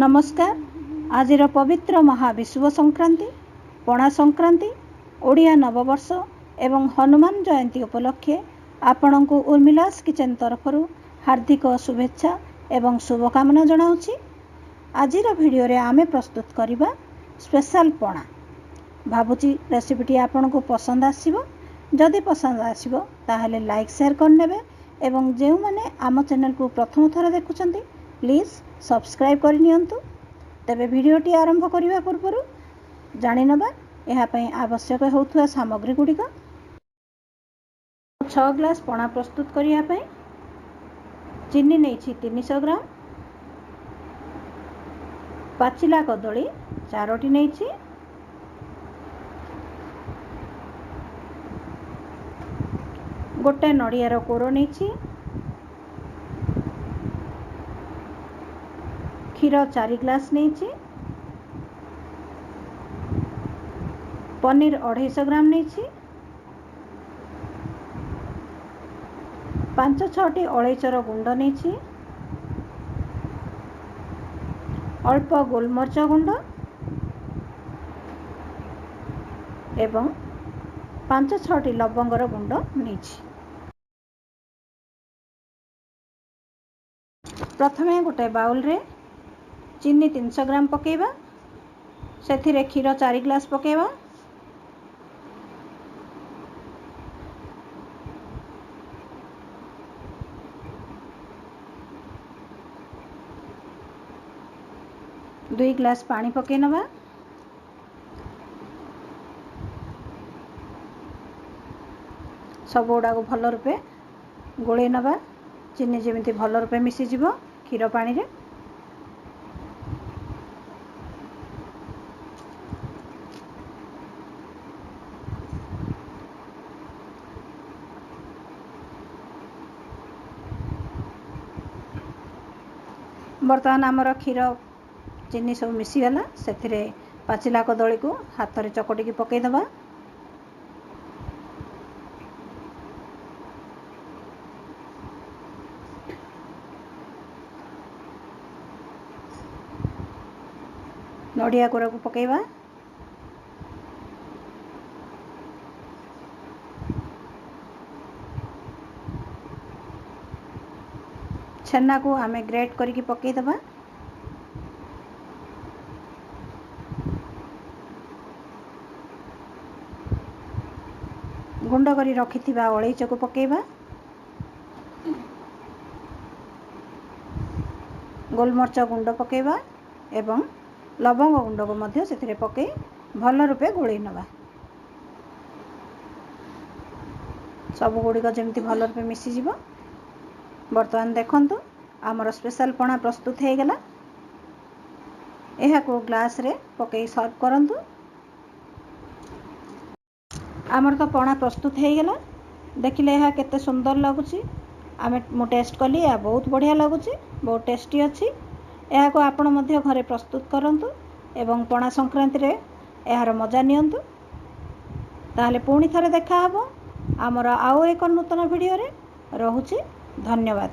नमस्कार। आजिर पवित्र महाविश्व संक्रांति पणा संक्रांति ओडिया नववर्ष एवं हनुमान जयंती उपलक्षे आपण को उर्मिलास किचन तरफ हार्दिक शुभेच्छा एवं शुभकामना जनाऊँगी। आजिर वीडियो रे आमे प्रस्तुत करिबा स्पेशल पणा। भाबुची रेसिपीटी आपण को पसंद आसीबो। जदि पसंद आसीबो ताहले लाइक शेयर करनेबे एवं जेउ माने आम चैनल को प्रथम थर देखुछंती प्लीज सब्सक्राइब करनियंतु। तेबे वीडियोटी आरंभ करिबा पूर्व जानि नबा एहा पई आवश्यक होउथुवा सामग्री गुडिक। 6 ग्लास पणा प्रस्तुत करिया पई चीनी नेछि 300 ग्राम, पाचिला कदली 4टी नेछि, गोटे नड़ियार कोर नेछि, क्षीर 4 ग्लास नेछि, पनीर 250 ग्राम नेछि, 5-6टी अलैचर गुंड नेछि, अल्प गोलमर्च गुंड एवं 5-6टी लवंगर गुंड नेछि। प्रथमे गोटे बाउल रे चीनी 300 ग्राम पकेबा, सेथिरे क्षीर 4 ग्लास पकेबा, दुई ग्लास पानी पके नबा, सब गुड़ा को भल रूपे गोले नबा। चीनी जेमिति भल रूपे मिसी जिवो क्षीर पानी रे। बर्तमान आमर क्षीर चीनी सब मिसीगला। से पाचिला कदली को हाथ में चकटिकी पकईदबा। नड़िया कोरा को पकेबा। छेना को आमे ग्रेट करके पकईदबा। गुंड करी रखिथिबा अलैच को पकेबा। गोलमर्च गुंड पकेबा एवं लवंग गुंड को मध्य सेथिरे पकई भल रूपे गोळई नबा। सब गुड़िक जमिति भल रूपे मिसी जिवो। बर्तमान देखंतु आमर स्पेशल पणा प्रस्तुत हो गला। एहा को ग्लास रे पकई सर्व करंतु। आमर तो पणा प्रस्तुत हो गला। देखिले यह केते सुंदर लगुची। आमे मु टेस्ट कली या बहुत बढ़िया लगुची, बहुत टेस्टी अच्छी। यह को आपण मध्य घरे प्रस्तुत करंतु एवं पणा संक्रांति रे यार मजा नियंतु। ताहले पुणी थरे देखा हबो आमर आउ एक नूतन वीडियो रे। रहुची, धन्यवाद।